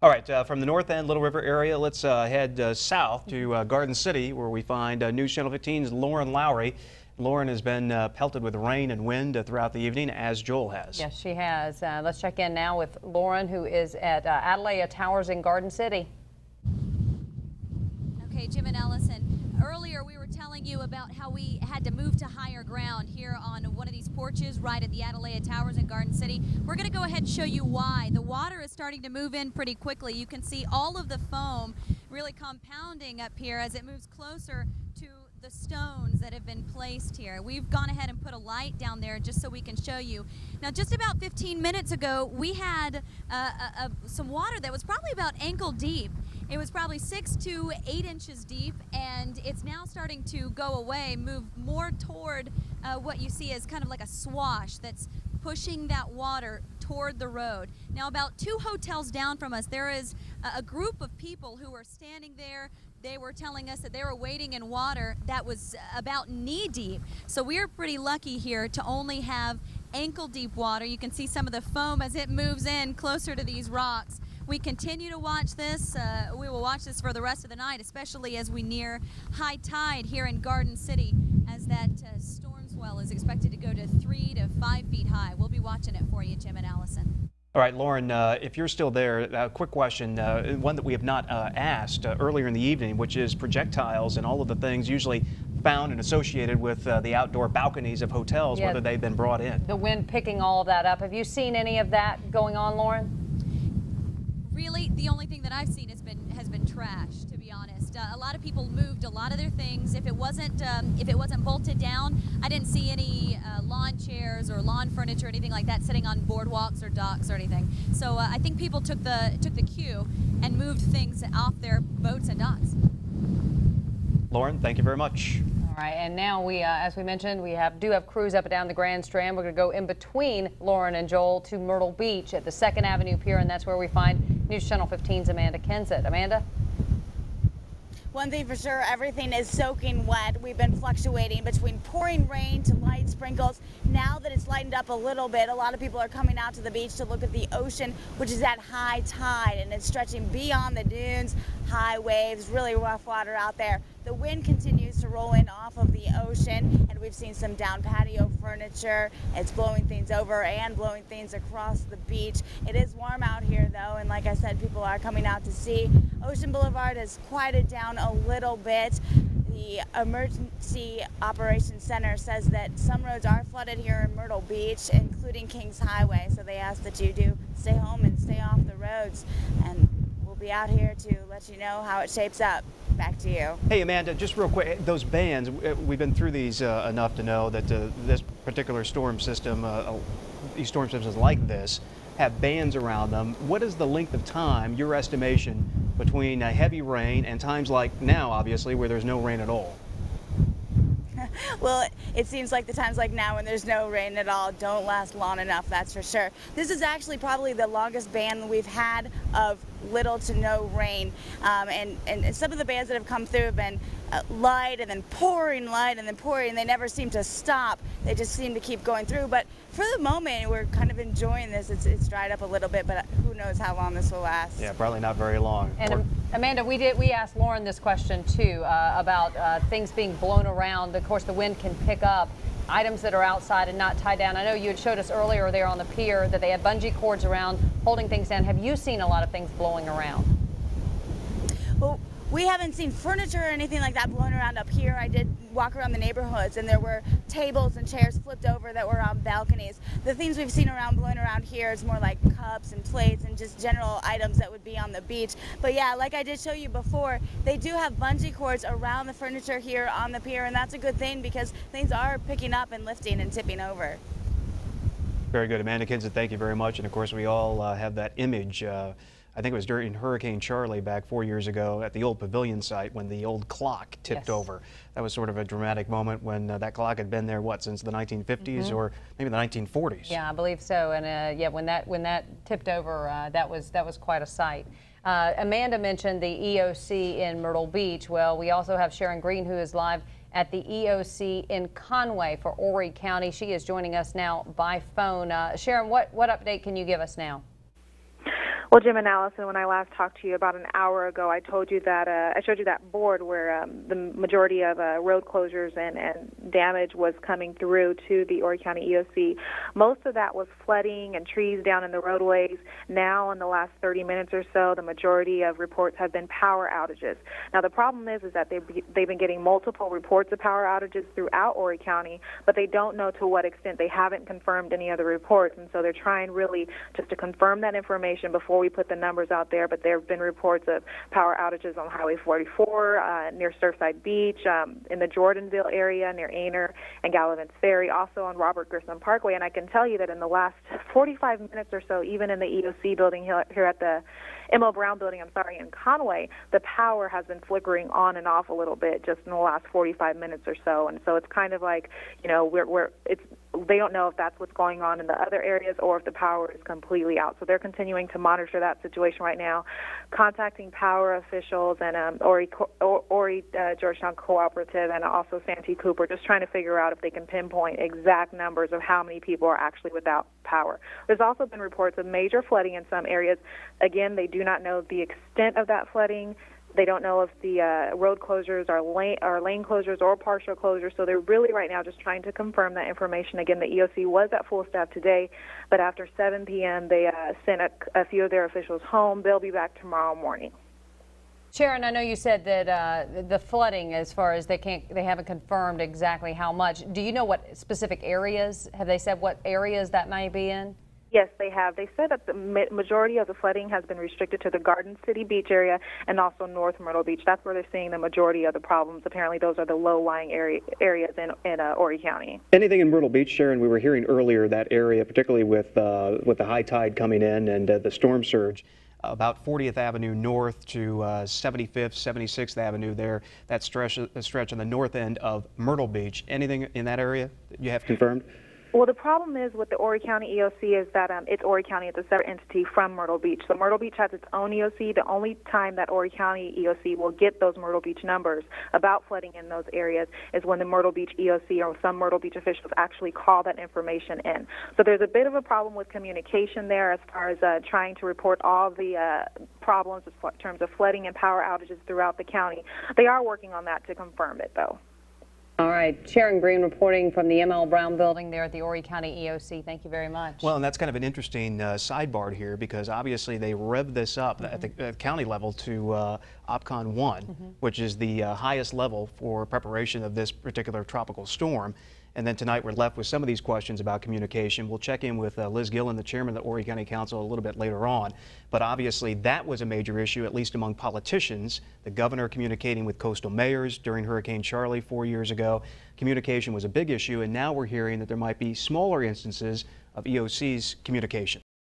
All right, from the North End, Little River area, let's head south to Garden City, where we find News Channel 15's Lauren Lowrey. Lauren has been pelted with rain and wind throughout the evening, as Joel has. Yes, she has. Let's check in now with Lauren, who is at Adelia Towers in Garden City. Okay, Jim and Allyson, earlier we were telling you about how we had to move to higher ground here on one of these porches right at the Adelia Towers in Garden City. We're going to go ahead and show you why. The water is starting to move in pretty quickly. You can see all of the foam really compounding up here as it moves closer to the stones that have been placed here. We've gone ahead and put a light down there just so we can show you. Now, just about 15 minutes ago, we had some water that was probably about ankle deep. It was probably 6 to 8 inches deep, and it's now starting to go away, move more toward what you see as kind of like a swash that's pushing that water toward the road. Now, about 2 hotels down from us, there is a group of people who are standing there. They were telling us that they were wading in water that was about knee deep. So we're pretty lucky here to only have ankle deep water. You can see some of the foam as it moves in closer to these rocks. We continue to watch this. We will watch this for the rest of the night, especially as we near high tide here in Garden City, as that storm swell is expected to go to 3 to 5 feet high. We'll be watching it for you, Jim and Allyson. All right, Lauren, if you're still there, a quick question, one that we have not asked earlier in the evening, which is projectiles and all of the things usually found and associated with the outdoor balconies of hotels, whether they've been brought in. The wind picking all of that up. Have you seen any of that going on, Lauren? Really, the only thing that I've seen has been trash, to be honest. A lot of people moved a lot of their things. If it wasn't bolted down, I didn't see any lawn chairs or lawn furniture or anything like that sitting on boardwalks or docks or anything. So I think people took the cue and moved things off their boats and docks. Lauren, thank you very much. All right, and now we, as we mentioned, we do have crews up and down the Grand Strand. We're going to go in between Lauren and Joel to Myrtle Beach at the 2nd Avenue Pier, and that's where we find News Channel 15's Amanda Kinseth. Amanda? One thing for sure, everything is soaking wet. We've been fluctuating between pouring rain to light sprinkles. Now that it's lightened up a little bit, a lot of people are coming out to the beach to look at the ocean, which is at high tide, and it's stretching beyond the dunes, high waves, really rough water out there. The wind continues to roll in off of the ocean, and we've seen some down patio furniture. It's blowing things over and blowing things across the beach. It is warm out here, though, and like I said, people are coming out to see. Ocean Boulevard has quieted down a little bit. The Emergency Operations Center says that some roads are flooded here in Myrtle Beach, including Kings Highway, so they ask that you do stay home and stay off the roads. And we'll be out here to let you know how it shapes up. Back to you. Hey, Amanda, just real quick, those bands, we've been through these enough to know that this particular storm system, these storm systems like this, have bands around them. What is the length of time, your estimation, between heavy rain and times like now, obviously, where there's no rain at all? Well, it seems like the times like now when there's no rain at all don't last long enough, that's for sure. This is actually probably the longest ban we've had of little to no rain. And some of the bands that have come through have been light and then pouring, light and then pouring. They never seem to stop. They just seem to keep going through. But for the moment, we're kind of enjoying this. It's dried up a little bit, but who knows how long this will last. Yeah, probably not very long. And Amanda, we asked Lauren this question too about things being blown around. Of course, the wind can pick up items that are outside and not tied down. I know you had showed us earlier there on the pier that they had bungee cords around holding things down. Have you seen a lot of things blowing around? Well, we haven't seen furniture or anything like that blown around up here. I did walk around the neighborhoods, and there were tables and chairs flipped over that were on balconies. The things we've seen blown around here is more like cups and plates and just general items that would be on the beach. But yeah, like I did show you before, they do have bungee cords around the furniture here on the pier, and that's a good thing because things are picking up and lifting and tipping over. Very good. Amanda Kinseth, thank you very much. And of course, we all have that image. I think it was during Hurricane Charlie back 4 years ago at the old pavilion site when the old clock tipped over. That was sort of a dramatic moment when that clock had been there, what, since the 1950s or maybe the 1940s? Yeah, I believe so. And yeah, when that tipped over, that was quite a sight. Amanda mentioned the EOC in Myrtle Beach. Well, we also have Sharon Green, who is live at the EOC in Conway for Horry County. She is joining us now by phone. Sharon, what update can you give us now? Well, Jim and Allyson, when I last talked to you about an hour ago, I told you that I showed you that board where the majority of road closures and damage was coming through to the Horry County EOC. Most of that was flooding and trees down in the roadways. Now, in the last 30 minutes or so, the majority of reports have been power outages. Now, the problem is that they've been getting multiple reports of power outages throughout Horry County, but they don't know to what extent. They haven't confirmed any other reports, and so they're trying really just to confirm that information before we put the numbers out there. But there have been reports of power outages on Highway 44, near Surfside Beach, in the Jordanville area, near Aner and Gallivan's Ferry, also on Robert Grissom Parkway. And I can tell you that in the last 45 minutes or so, even in the EOC building here at the M.O. Brown building, in Conway, the power has been flickering on and off a little bit just in the last 45 minutes or so. And so it's kind of like, you know, they don't know if that's what's going on in the other areas or if the power is completely out. So they're continuing to monitor that situation right now, contacting power officials and Horry Georgetown Cooperative and also Santee Cooper, just trying to figure out if they can pinpoint exact numbers of how many people are actually without power. There's also been reports of major flooding in some areas. Again, they do not know the extent of that flooding. They don't know if the road closures are lane closures or partial closures, so they're really right now just trying to confirm that information. Again, the EOC was at full staff today, but after 7 p.m. they sent a few of their officials home. They'll be back tomorrow morning. Sharon, I know you said that the flooding, as far as they haven't confirmed exactly how much. Do you know what specific areas? Have they said what areas that may be in? Yes, they have. They said that the majority of the flooding has been restricted to the Graden City beach area and also North Myrtle Beach. That's where they're seeing the majority of the problems. Apparently, those are the low-lying areas in Horry County. Anything in Myrtle Beach, Sharon? We were hearing earlier that area, particularly with the high tide coming in and the storm surge, about 40th Avenue North to 75th, 76th Avenue there, that stretch on the north end of Myrtle Beach. Anything in that area that you have confirmed? Well, the problem is with the Horry County EOC is that it's Horry County. It's a separate entity from Myrtle Beach. So Myrtle Beach has its own EOC. The only time that Horry County EOC will get those Myrtle Beach numbers about flooding in those areas is when the Myrtle Beach EOC or some Myrtle Beach officials actually call that information in. So there's a bit of a problem with communication there as far as trying to report all the problems in terms of flooding and power outages throughout the county. They are working on that to confirm it, though. All right, Sharon Green reporting from the M.L. Brown building there at the Horry County EOC. Thank you very much. Well, and that's kind of an interesting sidebar here because obviously they revved this up at the county level to OPCON 1, which is the highest level for preparation of this particular tropical storm. And then tonight we're left with some of these questions about communication. We'll check in with Liz Gillen, the chairman of the Horry County Council, a little bit later on. But obviously that was a major issue, at least among politicians. The governor communicating with coastal mayors during Hurricane Charley 4 years ago. Communication was a big issue, and now we're hearing that there might be smaller instances of EOC's communication.